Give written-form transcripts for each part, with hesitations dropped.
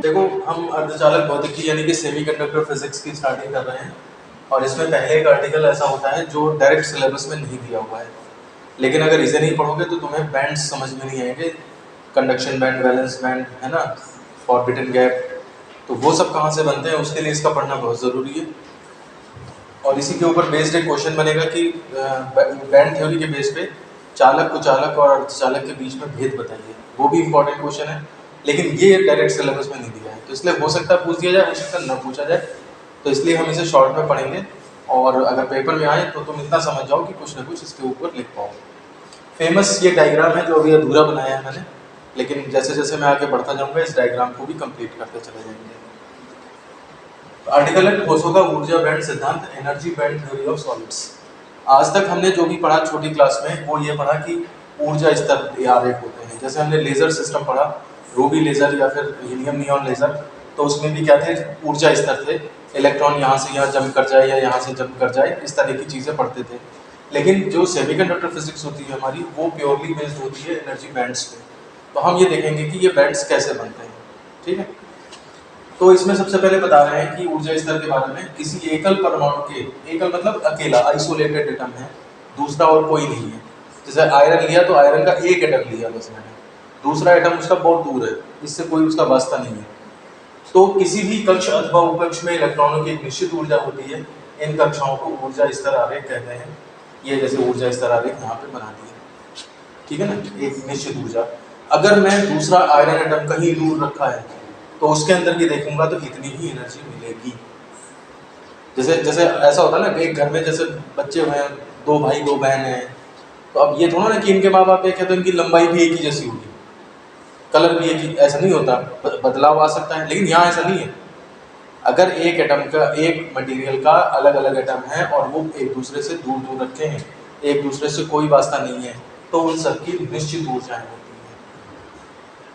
देखो, हम अर्धचालक भौतिकी यानी कि सेमीकंडक्टर फिजिक्स की स्टार्टिंग कर रहे हैं और इसमें पहले एक आर्टिकल ऐसा होता है जो डायरेक्ट सिलेबस में नहीं दिया हुआ है, लेकिन अगर इसे नहीं पढ़ोगे तो तुम्हें बैंड्स समझ में नहीं आएंगे। कंडक्शन बैंड, वैलेंस बैंड, है ना, फॉरबिडन गैप, तो वो सब कहाँ से बनते हैं, उसके लिए इसका पढ़ना बहुत ज़रूरी है। और इसी के ऊपर बेस्ड एक क्वेश्चन बनेगा कि बैंड थ्योरी के बेस पे चालक, कुचालक और अर्धचालक के बीच में भेद बताइए। वो भी इंपॉर्टेंट क्वेश्चन है, लेकिन ये डायरेक्ट सिलेबस में नहीं दिया है, तो इसलिए हो सकता है पूछ दिया जाए, हो सकता है न पूछा जाए, तो इसलिए हम इसे शॉर्ट में पढ़ेंगे। और अगर पेपर में आए तो तुम इतना समझ जाओ कि कुछ ना कुछ इसके ऊपर लिख पाओ। फेमस ये डायग्राम है जो अभी अधूरा बनाया है मैंने, लेकिन जैसे जैसे मैं आगे बढ़ता जाऊंगा इस डायग्राम को भी कंप्लीट करते चले जाएंगे। आर्टिकल है ठोसों का ऊर्जा बैंड सिद्धांत, energy band theory of solids. आज तक हमने जो भी पढ़ा छोटी क्लास में वो ये पढ़ा कि ऊर्जा स्तर आरेख होते हैं। जैसे हमने लेजर सिस्टम पढ़ा, रूबी लेजर या फिर हीलियम नियॉन लेजर, तो उसमें भी क्या थे, ऊर्जा स्तर थे, इलेक्ट्रॉन यहाँ से यहाँ जंप कर जाए या यहाँ से जंप कर जाए, इस तरह की चीज़ें पढ़ते थे। लेकिन जो सेमीकंडक्टर फिजिक्स होती है हमारी, वो प्योरली बेस्ड होती है एनर्जी बैंड्स पे। तो हम ये देखेंगे कि ये बैंड्स कैसे बनते हैं, ठीक है। तो इसमें सबसे पहले बता रहे हैं कि ऊर्जा स्तर के बारे में, किसी एकल परमाणु के, एकल मतलब अकेला, आइसोलेटेड एटम है, दूसरा और कोई नहीं है। जैसे आयरन लिया तो आयरन का एक एटम लिया बस मैंने, दूसरा एटम उसका बहुत दूर है, इससे कोई उसका वास्ता नहीं है। तो किसी भी कक्ष अथवा उपकक्ष में इलेक्ट्रॉनों की एक निश्चित ऊर्जा होती है। इन कक्षाओं को ऊर्जा स्तर आरेख कहते हैं। ये जैसे ऊर्जा स्तर आरेख यहाँ पे बना दिया, ठीक है ना, एक निश्चित ऊर्जा। अगर मैं दूसरा आयरन एटम कहीं दूर रखा है तो उसके अंदर भी देखूंगा तो इतनी ही एनर्जी मिलेगी। जैसे जैसे ऐसा होता है ना, एक घर में जैसे बच्चे हैं, दो भाई दो बहन हैं, तो अब ये थोड़ा ना कि इनके माँ बाप एक है तो इनकी लंबाई भी एक ही जैसी होगी, कलर भी एक ही, ऐसा नहीं होता, बदलाव आ सकता है। लेकिन यहाँ ऐसा नहीं है। अगर एक एटम का, एक मटेरियल का अलग अलग एटम है और वो एक दूसरे से दूर दूर रखे हैं, एक दूसरे से कोई वास्ता नहीं है, तो उन सबकी निश्चित ऊर्जाएं होती हैं।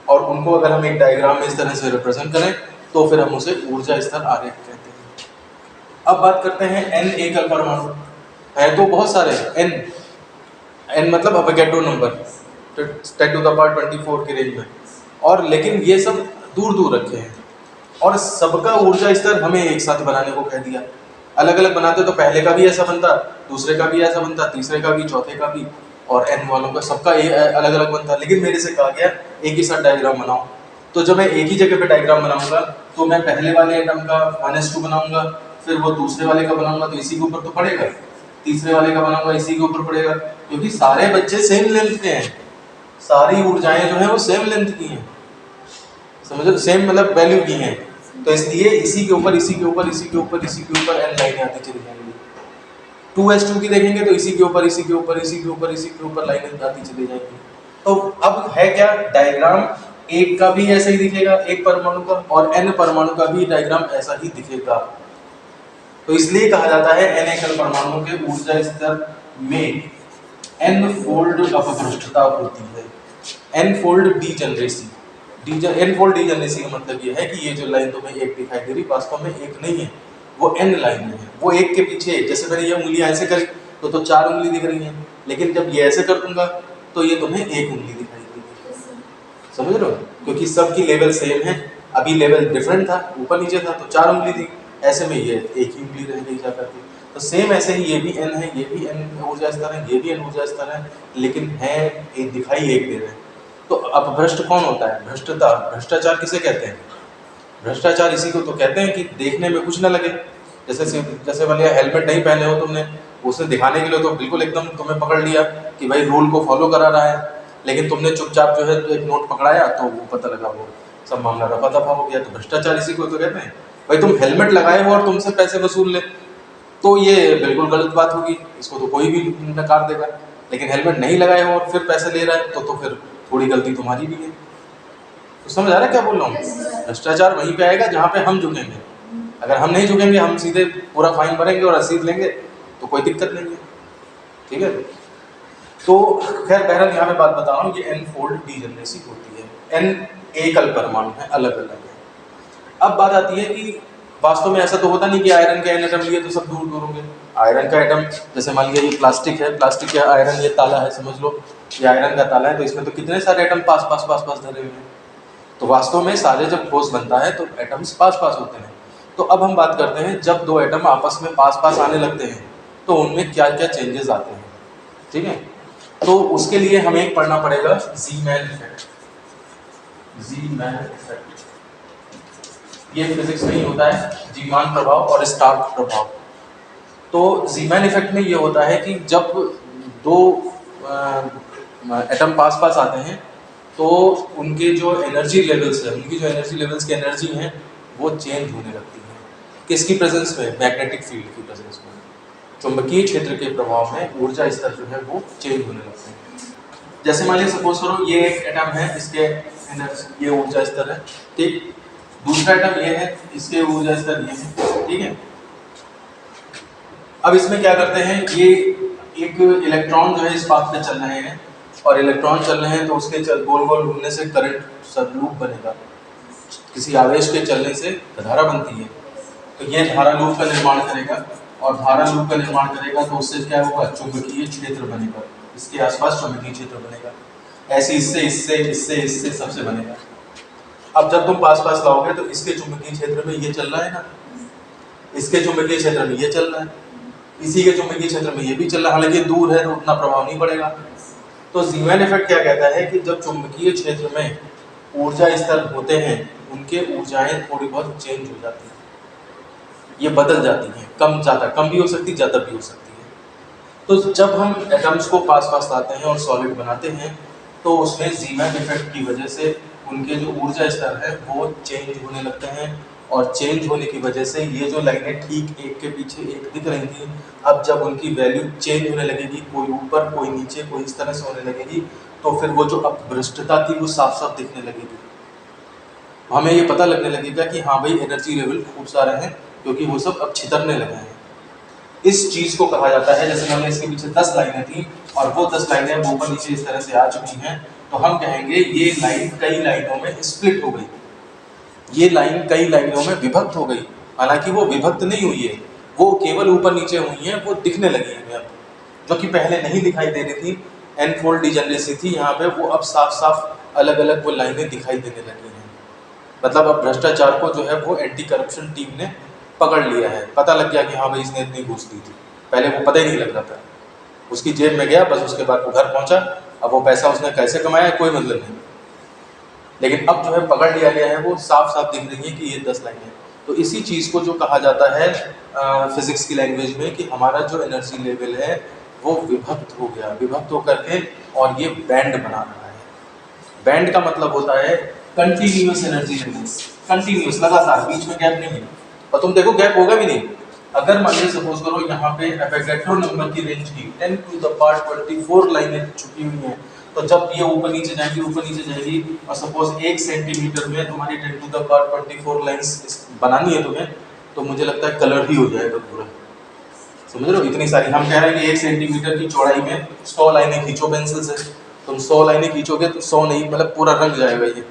और उनको अगर हम एक डायग्राम में इस तरह से रिप्रेजेंट करें तो फिर हम उसे ऊर्जा स्तर आरेख कहते हैं। अब बात करते हैं एन एकल परमाणु है, तो बहुत सारे एन, एन मतलब Avogadro number, 10 to the power 24 की रेंज में, और लेकिन ये सब दूर दूर रखे हैं और सबका ऊर्जा स्तर हमें एक साथ बनाने को कह दिया। अलग अलग बनाते तो पहले का भी ऐसा बनता, दूसरे का भी ऐसा बनता, तीसरे का भी, चौथे का भी, और एन वालों का सबका अलग अलग बनता। लेकिन मेरे से कहा गया एक ही साथ डायग्राम बनाओ, तो जब मैं एक ही जगह पे डायग्राम बनाऊंगा तो मैं पहले वाले एटम का 1s2 बनाऊंगा, फिर वो दूसरे वाले का बनाऊंगा तो इसी के ऊपर तो पड़ेगा, तीसरे वाले का बनाऊंगा इसी के ऊपर पड़ेगा, क्योंकि सारे बच्चे सेम लेंथ के हैं, सारी ऊर्जाएं जो है वो सेम लेंथ की हैं, समझो, सेम मतलब वैल्यू की हैं। तो इसलिए इसी के ऊपर, इसी के ऊपर, इसी के ऊपर, इसी के ऊपर एन लाइनें आती चली जाएंगी। 2s2 की देखेंगे तो इसी के ऊपर, इसी के ऊपर, इसी के ऊपर, इसी के ऊपर लाइनें आती चली जाएंगी। तो अब है क्या, डायग्राम एक का भी ऐसा ही दिखेगा, एक परमाणु का, और एन परमाणु का भी डायग्राम ऐसा ही दिखेगा। तो इसलिए कहा जाता है एन एकल परमाणु के ऊर्जा स्तर में एन फोल्ड अपभ्रष्टता होती है, n fold degeneracy. N fold degeneracy का मतलब ये है कि ये जो लाइन तुम्हें एक दिखाई दे रही वास्तव में एक नहीं है, वो एन लाइन है, वो एक के पीछे। जैसे मैंने ये उंगलियां ऐसे करी तो 4 उंगली दिख रही हैं, लेकिन जब ये ऐसे कर दूंगा तो ये तुम्हें एक उंगली दिखाई देगी, समझ रहे हो, क्योंकि सबकी लेवल सेम है। अभी लेवल डिफरेंट था, ऊपर नीचे था तो 4 उंगली थी, ऐसे में ये एक ही उंगली रह गई जा करके। तो सेम ऐसे ही ये भी एन है, ये भी एन ऊर्जा स्तर है, ये भी एन ऊर्जा स्तर है, लेकिन है एक दिखाई एक दे रहे हैं। तो अब भ्रष्ट कौन होता है, भ्रष्टता, भ्रष्टाचार किसे कहते हैं? भ्रष्टाचार इसी को तो कहते हैं कि देखने में कुछ ना लगे। जैसे वाले हेलमेट नहीं पहने हो तुमने, उसे दिखाने के लिए तो बिल्कुल एकदम तुम्हें पकड़ लिया कि भाई रूल को फॉलो करा रहा है, लेकिन तुमने चुपचाप जो है एक नोट पकड़ाया तो वो पता लगा वो सब मामला रफा दफा हो गया। तो भ्रष्टाचार इसी को तो कहते हैं। भाई तुम हेलमेट लगाए हो और तुमसे पैसे वसूल ले तो ये बिल्कुल गलत बात होगी, इसको तो कोई भी नकार देगा। लेकिन हेलमेट नहीं लगाए हो और फिर पैसे ले रहा है तो फिर थोड़ी गलती तुम्हारी भी है। तो समझ आ रहा है क्या बोल रहा हूँ? भ्रष्टाचार वहीं पे आएगा जहाँ पे हम झुकेंगे। अगर हम नहीं झुकेंगे, हम सीधे पूरा फाइन भरेंगे और रसीद लेंगे तो कोई दिक्कत नहीं है, ठीक है। तो खैर बहरहाल यहाँ पे बात बता रहा हूँ, ये एन फोल्ड डीजनरेसी होती है। एन एकल परमाणु है, अलग अलग है। अब बात आती है कि वास्तव में ऐसा तो होता नहीं कि आयरन का एन एटम लिए तो सब दूर दूर होंगे। आयरन का एटम, जैसे मान लिया ये प्लास्टिक है, प्लास्टिक या आयरन, ये ताला है समझ लो, ये आयरन का ताला है, तो इसमें तो कितने सारे एटम पास पास पास पास धरे हुए हैं। तो वास्तव में सारे जब ठोस बनता है तो एटम्स पास पास होते हैं। तो अब हम बात करते हैं जब दो एटम आपस में पास पास आने लगते हैं तो उनमें क्या क्या चेंजेस आते हैं, ठीक है। तो उसके लिए हमें एक पढ़ना पड़ेगा ज़ीमैन इफेक्ट। ज़ीमैन इफेक्ट ये फिजिक्स में ही होता है, जीमान प्रभाव और स्टार्क प्रभाव। तो ज़ीमैन इफेक्ट में ये होता है कि जब दो एटम पास पास आते हैं तो उनके जो एनर्जी लेवल्स है, उनकी जो एनर्जी लेवल्स की एनर्जी हैं वो चेंज होने लगती है। किसकी प्रेजेंस में? मैग्नेटिक फील्ड की प्रेजेंस में। चुंबकीय क्षेत्र के प्रभाव में ऊर्जा स्तर जो है वो चेंज होने लगते हैं। जैसे मान लीजिए सपोज करो ये एक एटम है, इसके एनर्जी ये ऊर्जा स्तर है, ठीक। दूसरा एटम ये है, इसके ऊर्जा स्तर ये है, ठीक है। अब इसमें क्या करते हैं, ये एक इलेक्ट्रॉन जो है इस पाथ पे चल रहे हैं और इलेक्ट्रॉन चल रहे हैं तो उसके गोल गोल घूमने से करंट सब लूप बनेगा। किसी आवेश के चलने से धारा बनती है, तो ये धारा लूप का निर्माण करेगा और धारा लूप का निर्माण करेगा तो उससे क्या होगा, चुंबकीय क्षेत्र बनेगा, इसके आसपास चुंबकीय क्षेत्र बनेगा। ऐसे इससे इससे इससे इससे सबसे बनेगा। अब जब तुम पास पास लाओगे तो इसके चुंबकीय क्षेत्र में ये चल रहा है ना, इसके चुंबकीय क्षेत्र में ये चल रहा है, इसी के चुंबकीय क्षेत्र में ये भी चल रहा है, हालांकि दूर है तो उतना प्रभाव नहीं पड़ेगा। तो ज़ीमैन इफेक्ट क्या कहता है कि जब चुंबकीय क्षेत्र में ऊर्जा स्तर होते हैं उनके ऊर्जाएं थोड़ी बहुत चेंज हो जाती हैं, ये बदल जाती हैं, कम ज़्यादा, कम भी हो सकती है, ज़्यादा भी हो सकती है। तो जब हम एटम्स को पास पास लाते हैं और सॉलिड बनाते हैं तो उसमें ज़ीमैन इफेक्ट की वजह से उनके जो ऊर्जा स्तर है वो चेंज होने लगते हैं और चेंज होने की वजह से ये जो लाइनें ठीक एक के पीछे एक दिख रही थी, अब जब उनकी वैल्यू चेंज होने लगेगी, कोई ऊपर कोई नीचे कोई इस तरह से होने लगेगी, तो फिर वो जो अपभ्रष्टता थी वो साफ साफ दिखने लगेगी। हमें ये पता लगने लगेगा कि हाँ भाई एनर्जी लेवल खूब सारे हैं, क्योंकि वो सब अब छितरने लगे हैं। इस चीज़ को कहा जाता है, जैसे हमने इसके पीछे 10 लाइनें थी और वो 10 लाइनें वो ऊपर नीचे इस तरह से आ चुकी हैं, तो हम कहेंगे ये लाइन कई लाइनों में स्प्लिट हो गई, ये लाइन कई लाइनों में विभक्त हो गई। हालांकि वो विभक्त नहीं हुई है, वो केवल ऊपर नीचे हुई हैं, वो दिखने लगी हैं अब, जो कि पहले नहीं दिखाई दे रही थी। एनफोल्ड डिजेनरेसी थी यहाँ पे, वो अब साफ साफ अलग अलग वो लाइनें दिखाई देने लगी हैं। मतलब अब भ्रष्टाचार को जो है वो एंटी करप्शन टीम ने पकड़ लिया है, पता लग गया कि हाँ भाई इसने इतनी घूस दी थी, पहले वो पता ही नहीं लग रहा था, उसकी जेब में गया बस, उसके बाद वो घर पहुंचा, अब वो पैसा उसने कैसे कमाया कोई मतलब नहीं, लेकिन अब जो है पकड़ लिया गया है, वो साफ साफ दिख रही है कि ये 10 लाइनें। तो इसी चीज़ को जो कहा जाता है फिजिक्स की लैंग्वेज में कि हमारा जो एनर्जी लेवल है वो विभक्त हो गया, विभक्त होकर के और ये बैंड बना रहा है। बैंड का मतलब होता है कंटिन्यूअस एनर्जी लेवल्स, कंटिन्यूअस, लगातार, बीच में गैप नहीं है। और तुम देखो गैप होगा भी नहीं। अगर मान लीजिए सपोज करो यहाँ पे एवोगैड्रो नंबर की रेंज की 10⁻24 लाइनें छुपी हुई हैं, तो जब ये ऊपर नीचे जाएंगी ऊपर नीचे जाएंगी और सपोज 1 सेंटीमीटर में तुम्हारी 10⁻24 लाइन्स बनानी है तुम्हें, तो मुझे लगता है कलर ही हो जाएगा पूरा। समझ रहे हो, इतनी सारी, हम कह रहे हैं कि 1 सेंटीमीटर की चौड़ाई में 100 लाइनें खींचो पेंसिल से, तुम 100 लाइनें खींचोगे तो 100 नहीं, मतलब पूरा रंग जाएगा ये,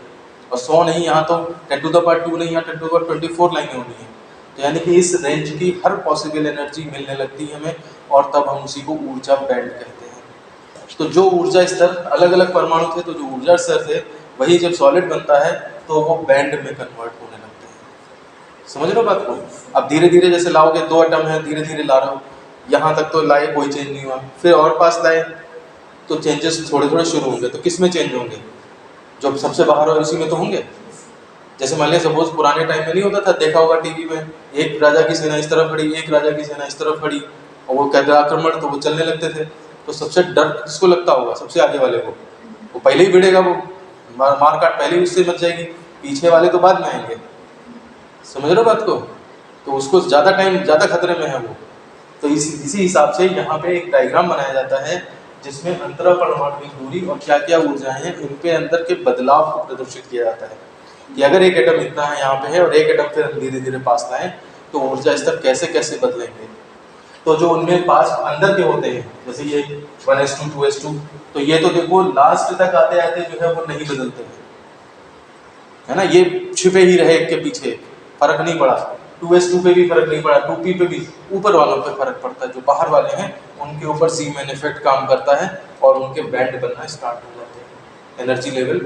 और 100 नहीं, यहाँ तो 10⁻2 नहीं, यहाँ 10⁻24 लाइनें होनी है। तो यानी कि इस रेंज की हर पॉसिबल एनर्जी मिलने लगती है हमें, और तब हम उसी को ऊर्जा बैंड कहते हैं। तो जो ऊर्जा स्तर अलग अलग परमाणु थे, तो जो ऊर्जा स्तर थे वही जब सॉलिड बनता है तो वो बैंड में कन्वर्ट होने लगते हैं। समझ रहे हो बात को? अब धीरे धीरे जैसे लाओगे, 2 एटम है, धीरे धीरे ला रहे हो, यहाँ तक तो लाए कोई चेंज नहीं हुआ, फिर और पास लाए तो चेंजेस थोड़े थोड़े शुरू होंगे। तो किस में चेंज होंगे? जो सबसे बाहर हो उसी में तो होंगे। जैसे मान लिया सपोज पुराने टाइम में नहीं होता था, देखा होगा टीवी में, एक राजा की सेना इस तरफ खड़ी, एक राजा की सेना इस तरफ खड़ी, और वो कहते आक्रमण, तो वो चलने लगते थे। तो सबसे डर किसको लगता होगा? सबसे आगे वाले को, वो पहले ही भिड़ेगा, वो मार काट पहले ही उससे मच जाएगी, पीछे वाले तो बाद में आएंगे। समझ रहे हो बात को? तो उसको ज़्यादा टाइम, ज़्यादा खतरे में है वो। तो इसी हिसाब से यहाँ पे एक डायग्राम बनाया जाता है जिसमें अंतरा परमाणु दूरी और क्या क्या ऊर्जाएं हैं, इनके अंदर के बदलाव को प्रदर्शित किया जाता है कि अगर एक एटम इतना है यहाँ पे है और एक एटम फिर धीरे धीरे पास लाएं तो ऊर्जा स्तर कैसे कैसे बदलेंगे। तो जो उनमें पास अंदर के होते हैं, जैसे ये 1s2 2s2, तो ये तो देखो लास्ट तक आते आते जो है वो नहीं बदलते हैं, है ना, ये छिपे ही रहे एक के पीछे, फर्क नहीं पड़ा। 2s2 पे भी फर्क नहीं पड़ा, 2p पे भी, ऊपर वालों पे फर्क पड़ता है। जो बाहर वाले हैं उनके ऊपर ज़ीमैन इफेक्ट काम करता है और उनके बैंड बनना स्टार्ट हो जाते हैं। एनर्जी लेवल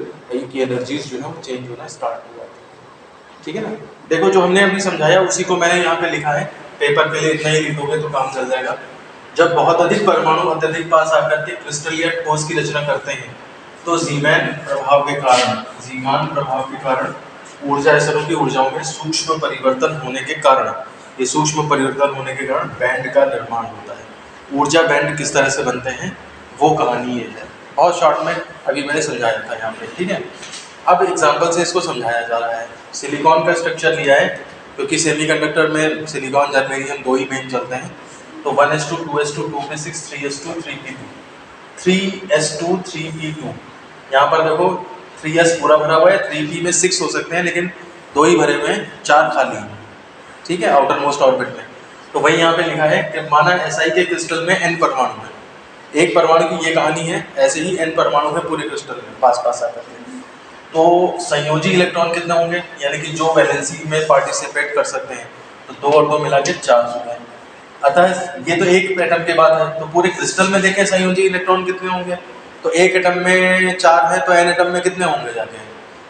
की एनर्जीज जो है वो चेंज होना स्टार्ट हो जाती है। ठीक है ना। देखो जो हमने अभी समझाया उसी को मैंने यहाँ पे लिखा है, पेपर के लिए इतना ही लिखोगे तो काम चल जाएगा। जब बहुत अधिक परमाणु अत्यधिक पास आकर के क्रिस्टल या ठोस की रचना करते हैं तो जीमान प्रभाव के कारण ऊर्जा स्तरों की ऊर्जाओं में सूक्ष्म परिवर्तन होने के कारण बैंड का निर्माण होता है। ऊर्जा बैंड किस तरह से बनते हैं वो कहानी ये है, बहुत शॉर्ट में अभी मैंने समझाया था यहाँ पे। ठीक है, अब एग्जांपल से इसको समझाया जा रहा है। सिलिकॉन का स्ट्रक्चर लिया है, क्योंकि सेमीकंडक्टर में सिलिकॉन जर्मेनियम दो ही मेन चलते हैं, तो 1s2 2s2 2p6 3s2 3p2 3s2 3p2। यहाँ पर देखो 3s पूरा भरा हुआ है, 3p में 6 हो सकते हैं लेकिन दो ही भरे हुए हैं, 4 खाली हैं। ठीक है, आउटर मोस्ट ऑर्बिट में। तो वही यहाँ पे लिखा है कि माना SI के क्रिस्टल में n परमाणु है, एक परमाणु की ये कहानी है, ऐसे ही n परमाणु है पूरे क्रिस्टल में पास आकर के। तो संयोजी इलेक्ट्रॉन कितने होंगे, यानी कि जो वैलेंसी में पार्टिसिपेट कर सकते हैं, तो 2 और 2 मिला के 4 हो गए। अतः ये तो एक एटम के बाद है, तो पूरे क्रिस्टल में देखें संयोजी इलेक्ट्रॉन कितने होंगे, तो एक एटम में 4 है तो n एटम में कितने होंगे जाके,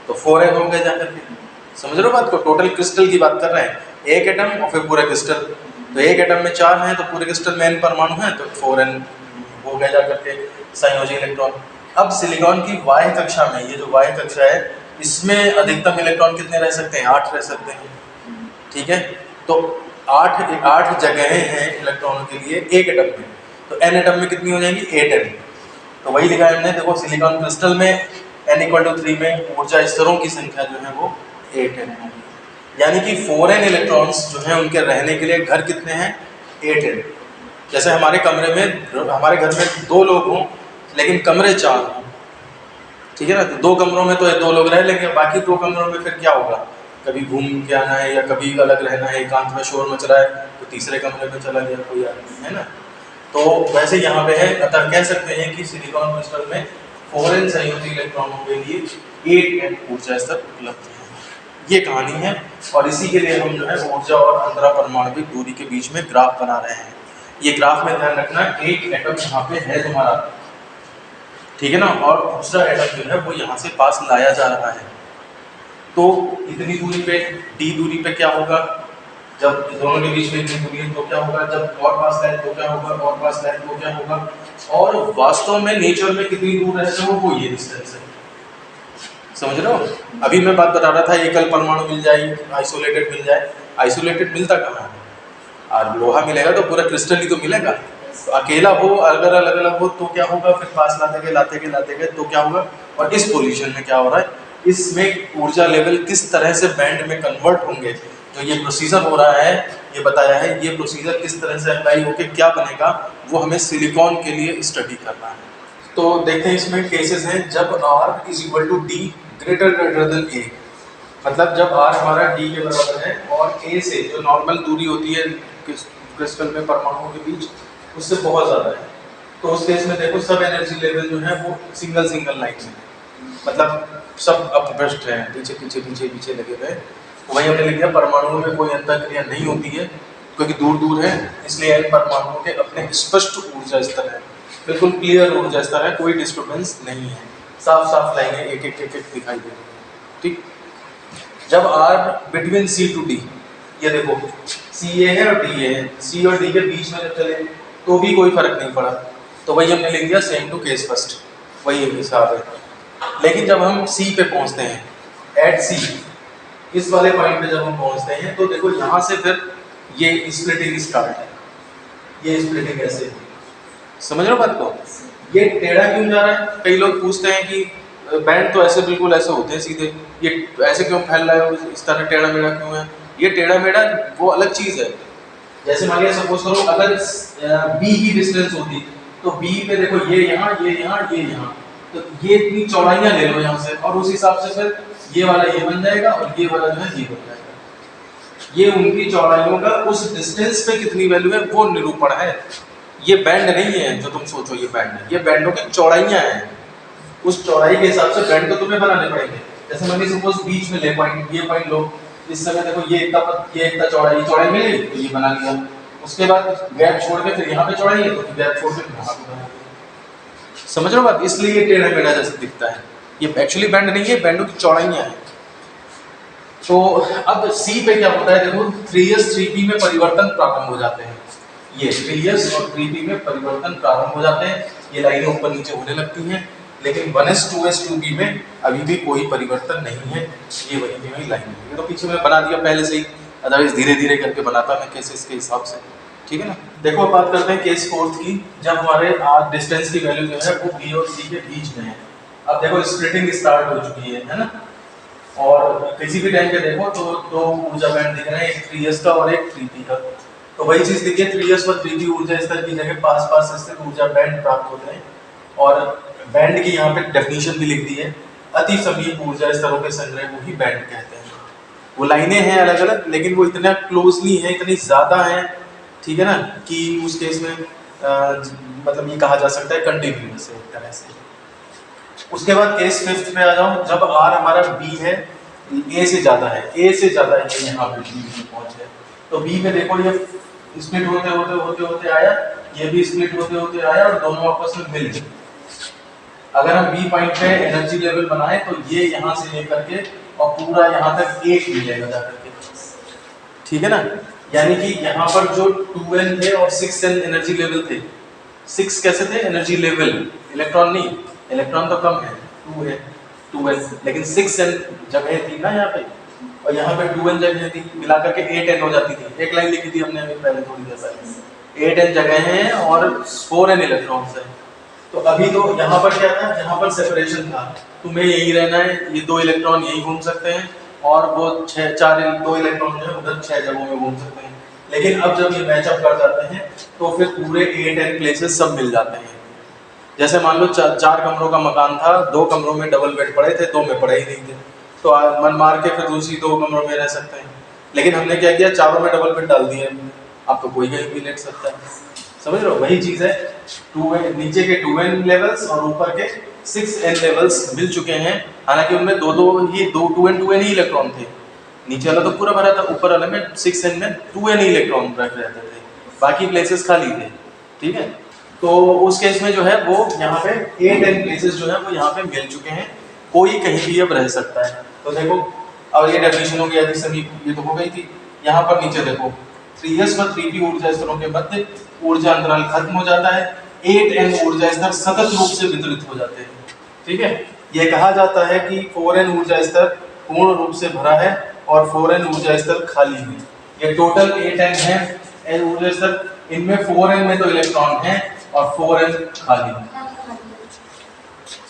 तो 4n होंगे जाकर के। समझ रहे हो बात को, टोटल क्रिस्टल की बात कर रहे हैं, एक एटम और फिर पूरा क्रिस्टल। तो एक एटम में 4 है तो पूरे क्रिस्टल में n परमाणु है, तो 4n हो गए जाकर के संयोजी इलेक्ट्रॉन। अब सिलिकॉन की वाय कक्षा में, ये जो वाय कक्षा है इसमें अधिकतम इलेक्ट्रॉन कितने रह सकते हैं, 8 रह सकते हैं। ठीक है, तो 8 जगहें हैं इलेक्ट्रॉनों के लिए एक एटम में, तो n एटम में कितनी हो जाएंगी, 8n। तो वही लिखा है हमने, देखो सिलिकॉन क्रिस्टल में n = 3 में ऊर्जा स्तरों की संख्या जो है वो 8n है, यानी कि 4n इलेक्ट्रॉन्स जो हैं उनके रहने के लिए घर कितने हैं, 8n। जैसे हमारे घर में 2 लोग हों लेकिन कमरे 4 हों, ठीक है ना, तो 2 कमरों में तो 2 लोग रह लेंगे, बाकी 2 कमरों में फिर क्या होगा, कभी घूम के आना है या कभी अलग रहना है, एकांत में शोर मच रहा है तो तीसरे कमरे में चला गया कोई आदमी, है ना। तो वैसे यहाँ पे है, अतः कह सकते हैं कि सिलिकॉन क्रिस्टल में 4n संयोजी इलेक्ट्रॉनों के लिए 8n ऊर्जा स्तर उपलब्ध है। ये कहानी है, और इसी के लिए हम जो है ऊर्जा और अंतरा परमाणविक दूरी के बीच में ग्राफ बना रहे हैं। ये ग्राफ में ध्यान रखना, एक एटम यहाँ पे है तुम्हारा, ठीक है ना, और दूसरा एटम जो है वो यहाँ से पास लाया जा रहा है। तो इतनी दूरी पे, d दूरी पे क्या होगा, जब दोनों के बीच में इतनी दूरी है तो क्या होगा, जब और पास लाए तो क्या होगा, और पास लाए तो क्या होगा, और वास्तव में नेचर में कितनी दूर रहते हो वो ये डिस्टेंस है। समझ रहे हो, अभी मैं बात बता रहा था एकल परमाणु मिल जाए, आइसोलेटेड मिल जाए, आइसोलेटेड मिलता कहाँ है, और लोहा मिलेगा तो पूरा क्रिस्टल ही तो मिलेगा। तो अकेला हो, अगर अलग अलग हो तो क्या होगा, फिर पास लाते गए तो क्या होगा। और इस पोजीशन में क्या हो रहा है, इसमें ऊर्जा लेवल किस तरह से बैंड में कन्वर्ट होंगे, जो ये प्रोसीजर हो रहा है, ये बताया है, ये प्रोसीजर किस तरह से अप्लाई होकर क्या बनेगा, वो हमें सिलिकॉन के लिए स्टडी करना है। तो देखते हैं इसमें केसेस हैं जब R = D > A, मतलब जब R हमारा D के बराबर है और A से जो नॉर्मल दूरी होती है क्रिस्टल में परमाणुओं के बीच उससे बहुत ज़्यादा है, तो उस केस में देखो सब एनर्जी लेवल जो है वो सिंगल लाइन में, मतलब सब अपभ्रष्ट है, पीछे लगे हुए। वही हमने लिख दिया परमाणुओं में कोई अंतःक्रिया नहीं होती है क्योंकि दूर है, इसलिए इन परमाणुओं के अपने स्पष्ट ऊर्जा स्तर है, बिल्कुल क्लियर ऊर्जा स्तर है, कोई डिस्टर्बेंस नहीं है, साफ लाइनें एक दिखाई दे रही है। ठीक, जब R between C to D, ये देखो CA है और DA है, C और D के बीच में जब चले तो भी कोई फर्क नहीं पड़ा, तो वही हमने लिख दिया सेम टू केस फर्स्ट, वही हिसाब है। लेकिन जब हम C पे पहुंचते हैं, एट C, इस वाले पॉइंट पे जब हम पहुंचते हैं तो देखो यहाँ से फिर ये स्प्लिटिंग स्टार्ट है, ये स्प्लिटिंग ऐसे, समझ रहे हो बात को, ये टेढ़ा क्यों जा रहा है। कई लोग पूछते हैं कि बैंड तो ऐसे बिल्कुल ऐसे होते हैं सीधे, ये ऐसे क्यों फैल रहा है, इस तरह टेढ़ा मेढ़ा क्यों है। ये टेढ़ा मेढ़ा वो अलग चीज है, जैसे मान लिया सपोज करो अगर B की डिस्टेंस होती तो B पे देखो ये यहाँ, तो ये इतनी चौड़ाइयाँ ले लो यहाँ से, और उस हिसाब से फिर ये वाला ये बन जाएगा और ये वाला जो है ये बन जाएगा। ये उनकी चौड़ाइयों का उस डिस्टेंस पे कितनी वैल्यू है वो निरूपण है, ये बैंड नहीं है जो तुम सोचो, ये बैंड है, ये बैंडों की चौड़ाइयाँ हैं, उस चौड़ाई के हिसाब से बैंड तो तुम्हें बनाने पड़ेंगे। जैसे मान लीजिए सपोज बीच में ले पॉइंट, ये पॉइंट लो, इस समय देखो ये इतना चौड़ाई मिली तो ये बना लिया, उसके बाद गैप छोड़ के फिर यहाँ पे चौड़ाई है तो गैप छोड़ के यहाँ पे बना लिया। समझ रहे हो बात, इसलिए ये टेढ़ा मेढ़ा जैसे दिखता है, ये एक्चुअली बैंड नहीं है, बैंडों की चौड़ाइयाँ हैं। तो अब सी पे क्या होता है, देखो 3s 3p में परिवर्तन प्रारंभ हो जाते हैं। ये 3s और 3p में परिवर्तन प्रारंभ हो जाते हैं, ये लाइनें ऊपर नीचे होने लगती हैं। लेकिन 1s 2s 2p में अभी भी कोई परिवर्तन नहीं है, ये वही की वही लाइन है। ये तो पीछे मैं बना दिया पहले से ही, अदरवाइज धीरे धीरे करके बनाता मैं केसेस के हिसाब से, ठीक है ना। देखो अब बात करते हैं केस फोर्थ की, जब हमारे डिस्टेंस की वैल्यू जो है वो b और c के बीच में है। अब देखो स्प्लिटिंग स्टार्ट हो चुकी है ना, और किसी भी टाइम पे देखो तो दो ऊर्जा बैंड दिख रहे हैं, एक 3s का और एक 3p का। तो वही चीज देखिए 3s और 3p ऊर्जा स्तर की जगह पास पास स्थित ऊर्जा बैंड प्राप्त होते हैं। और बैंड की यहाँ पे डेफिनेशन भी लिख दी है, अति समीप ऊर्जा स्तरों के संग्रह को ही बैंड कहते हैं। वो लाइनें हैं अलग अलग, लेकिन वो इतना क्लोजली हैं, इतनी ज्यादा हैं, ठीक है ना, कि उस केस में मतलब ये कहा जा सकता है कंटिन्यूअस है एक तरह से। उसके बाद केस फिफ्थ पे आ जाओ, जब r हमारा b है a से ज्यादा है, a से ज्यादा है, ये यहाँ पे b में पहुंच है। तो b में देखो ये स्प्लिट होते होते होते होते आया, ये भी स्प्लिट होते होते आया और दोनों आपस में मिल गए। अगर हम b पॉइंट पे एनर्जी लेवल बनाए तो ये यहाँ से लेकर के और पूरा यहाँ तक 1 मिलेगा जाकर के, ठीक है ना। यानी कि यहाँ पर जो 2n थे और 6n एनर्जी लेवल थे, 6 कैसे थे एनर्जी लेवल, इलेक्ट्रॉन नहीं, इलेक्ट्रॉन तो कम है, 2 है 2n, लेकिन 6n जगह थी ना यहाँ पे, और यहाँ पे 2n जगह थी, मिलाकर के 8n हो जाती थी। एक लाइन लिखी थी हमने अभी पहले थोड़ी देर पहले, 8n जगह हैं और 4n इलेक्ट्रॉन्स हैं। तो अभी तो यहाँ पर क्या था, यहाँ पर सेपरेशन था, तुम्हें यही रहना है, ये 2 इलेक्ट्रॉन यही घूम सकते हैं और वो 2 इलेक्ट्रॉन जो है उधर 6 जगहों में घूम सकते हैं। लेकिन अब जब ये मैचअप कर जाते हैं तो फिर पूरे 8n प्लेसेस सब मिल जाते हैं। जैसे मान लो 4 कमरों का मकान था, 2 कमरों में डबल बेड पड़े थे, 2 में पड़े ही नहीं थे, तो मन मार के फिर दूसरी 2 कमरों में रह सकते हैं। लेकिन हमने क्या किया, चारों में डबल बेड डाल दिए, अब तो कोई कहीं भी लेट सकता है। समझ रहे हो, वही चीज है, 2n नीचे के 2n लेवल्स और ऊपर के 6n लेवल्स मिल चुके हैं। हालांकि उनमें दो 2n ही इलेक्ट्रॉन थे, नीचे वाला तो पूरा भरा था, ऊपर वाले में 6n में 2n ही इलेक्ट्रॉन रहते थे, बाकी प्लेसेस खाली थे, ठीक है। तो उस केस में जो है वो यहाँ पे 8n प्लेसेस जो है वो यहाँ पे मिल चुके हैं, कोई कहीं भी अब रह सकता है। तो देखो अब ये डेफिनेशन हो गया, सभी ये तो हो गई थी। यहाँ पर नीचे देखो 3s व 3p ऊर्जा स्तरों के मध्य ऊर्जा अंतराल खत्म हो जाता है, 8n ऊर्जा स्तर सतत रूप से वितरित हो जाते हैं, ठीक है। यह कहा जाता है कि 4n ऊर्जा स्तर पूर्ण रूप से भरा है और 4n ऊर्जा स्तर खाली है। ये टोटल 8n है n ऊर्जा स्तर, इनमें 4n में तो इलेक्ट्रॉन है और 4n खाली है।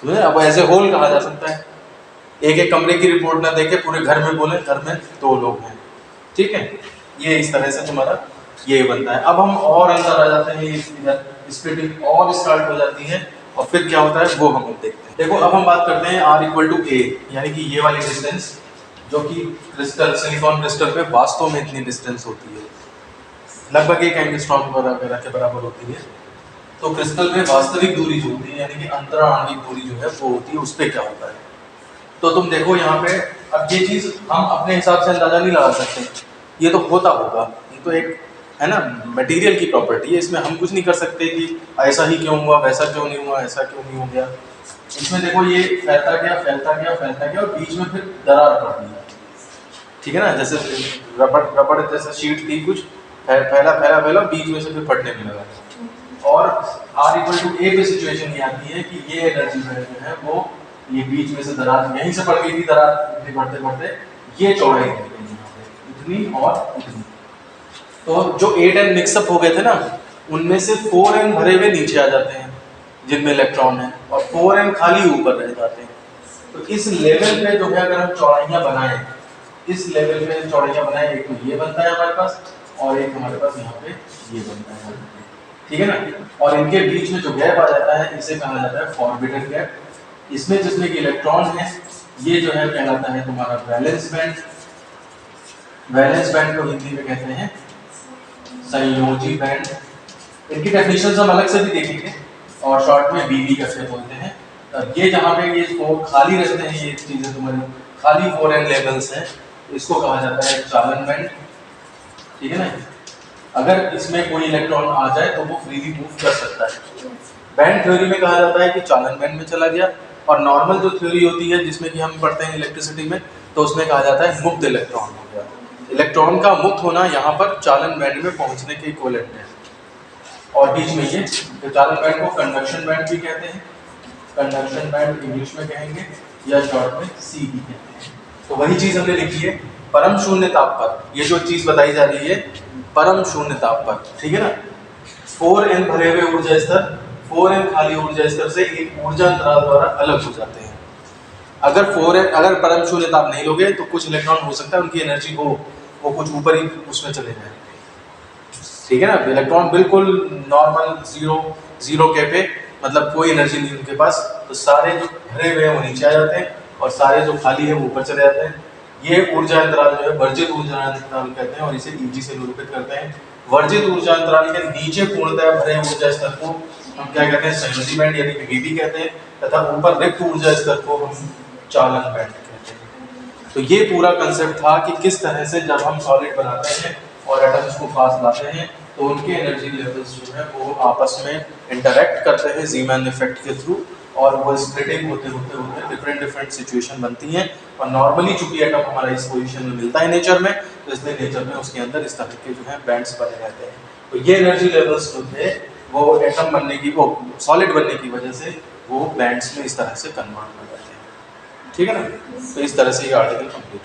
समझे, अब ऐसे होल कहा जा सकता है, एक एक कमरे की रिपोर्ट ना देके पूरे घर में बोले घर में 2 लोग हैं, ठीक है। ये इस तरह से तुम्हारा ये बनता है। अब हम और अंदर आ जाते हैं, इधर स्प्लिटिंग और स्टार्ट हो जाती है और फिर क्या होता है वो हम देखते हैं। देखो अब हम बात करते हैं r = a, यानी कि ये वाली डिस्टेंस जो कि क्रिस्टल सिलिकॉन क्रिस्टल पे वास्तव में इतनी डिस्टेंस होती है, लगभग 1 एंगस्ट्रॉम वगैरह के बराबर होती है। तो क्रिस्टल में वास्तविक दूरी जो होती है, यानी कि अंतराणविक दूरी जो है वो होती है, उस पर क्या होता है। तो तुम देखो यहाँ पे, अब ये चीज हम अपने हिसाब से अंदाजा नहीं लगा सकते, ये तो होता होगा, ये तो एक है ना मटेरियल की प्रॉपर्टी है, इसमें हम कुछ नहीं कर सकते कि ऐसा ही क्यों हुआ, वैसा क्यों नहीं हुआ, ऐसा क्यों नहीं हो गया। इसमें देखो ये फैलता गया फैलता गया फैलता गया और बीच में फिर दरार पड़ गई, ठीक है ना, जैसे रबड़ जैसे शीट थी, कुछ फैला फैला फैला, बीच में से फिर फटने में लगा। और r = a पे सिचुएशन ये आती है कि ये एनर्जी जो है वो ये बीच में से दरार यहीं से पड़ गई थी, दरार बढ़ते बढ़ते ये चौड़ाई इतनी और इतनी। तो जो 8n मिक्सअप हो गए थे ना, उनमें से 4n भरे हुए नीचे आ जाते हैं जिनमें इलेक्ट्रॉन है, और 4n खाली ऊपर रह जाते हैं। तो इस लेवल पे जो है अगर हम चौड़ाइयाँ बनाएं, इस लेवल पे चौड़ाइयाँ बनाएं, एक तो ये बनता है हमारे पास और एक हमारे पास यहाँ पे ये बनता है, ठीक है ना। और इनके बीच में जो गैप आ जाता है इसे कहा जाता है फॉरबिडन गैप। इसमें जिसमें कि इलेक्ट्रॉन है ये जो है कहलाता है तुम्हारा वैलेंस बैंड। वैलेंस बैंड को हिंदी में कहते हैं संयोजी बैंड। इनकी डेफिनेशन हम अलग से भी देखेंगे और शॉर्ट में बीबी करके बोलते हैं। ये जहाँ पे ये 4 खाली रहते हैं, ये चीजें तुम्हारी खाली 4n लेवल्स हैं, इसको कहा जाता है चालन बैंड, ठीक है ना। अगर इसमें कोई इलेक्ट्रॉन आ जाए तो वो फ्रीली मूव कर सकता है। बैंड थ्योरी में कहा जाता है कि चालन बैंड में चला गया, और नॉर्मल जो थ्योरी होती है जिसमें कि हम पढ़ते हैं इलेक्ट्रिसिटी में, तो उसमें कहा जाता है मुक्त इलेक्ट्रॉन हो गया। इलेक्ट्रॉन का मुक्त होना यहाँ पर चालन बैंड में पहुँचने के इक्विवेलेंट है। और बीच में ये तो चालन बैंड को कंडक्शन बैंड भी कहते हैं, कंडक्शन बैंड इंग्लिश में कहेंगे, या शॉर्ट में सी भी कहते हैं। तो वही चीज हमने लिखी है परम शून्य ताप पर, ये जो चीज बताई जा रही है परम शून्य ताप पर, ठीक है ना। 4n भरे हुए ऊर्जा स्तर 4n खाली ऊर्जा स्तर से एक ऊर्जा अंतराल द्वारा अलग हो जाते हैं। अगर 4n अगर परम शून्य ताप नहीं लोगे तो कुछ इलेक्ट्रॉन हो सकता है उनकी एनर्जी हो वो कुछ ऊपर ही उसमें चले जाए, ठीक है ना। इलेक्ट्रॉन बिल्कुल नॉर्मल जीरो के पे, मतलब कोई एनर्जी नहीं उनके पास, तो सारे जो भरे हुए हैं वो नीचे आ जाते हैं और सारे जो खाली है वो ऊपर चले जाते हैं। ये ऊर्जा अंतराल जो है वर्जित ऊर्जा अंतराल कहते हैं और इसे ईजी से निरूपित करते हैं। वर्जित ऊर्जा अंतराल के नीचे पूर्णतः भरे ऊर्जा स्तर को हम क्या कहते हैं, संयोजी बैंड यानी कि वीबी कहते हैं, तथा ऊपर रिक्त ऊर्जा स्तर को हम चालन बैंड कहते हैं। तो ये पूरा कंसेप्ट था कि किस तरह से जब हम सॉलिड बनाते हैं और एटम्स को पास लाते हैं तो उनके एनर्जी लेवल्स जो है वो आपस में इंटरैक्ट करते हैं ज़ीमैन इफेक्ट के थ्रू, और वो स्प्लिटिंग होते होते डिफरेंट सिचुएशन बनती हैं। और नॉर्मली चूंकि एटम हमारा इस पोजीशन में मिलता है नेचर में, तो इसलिए नेचर में उसके अंदर इस तरह के जो है बैंड्स बने रहते हैं। तो ये एनर्जी लेवल्स जो थे वो एटम बनने की, वो सॉलिड बनने की वजह से वो बैंड्स में इस तरह से कन्वर्ट हो जाते हैं, ठीक है ना। तो इस तरह से ये आर्टिकल कंप्लीट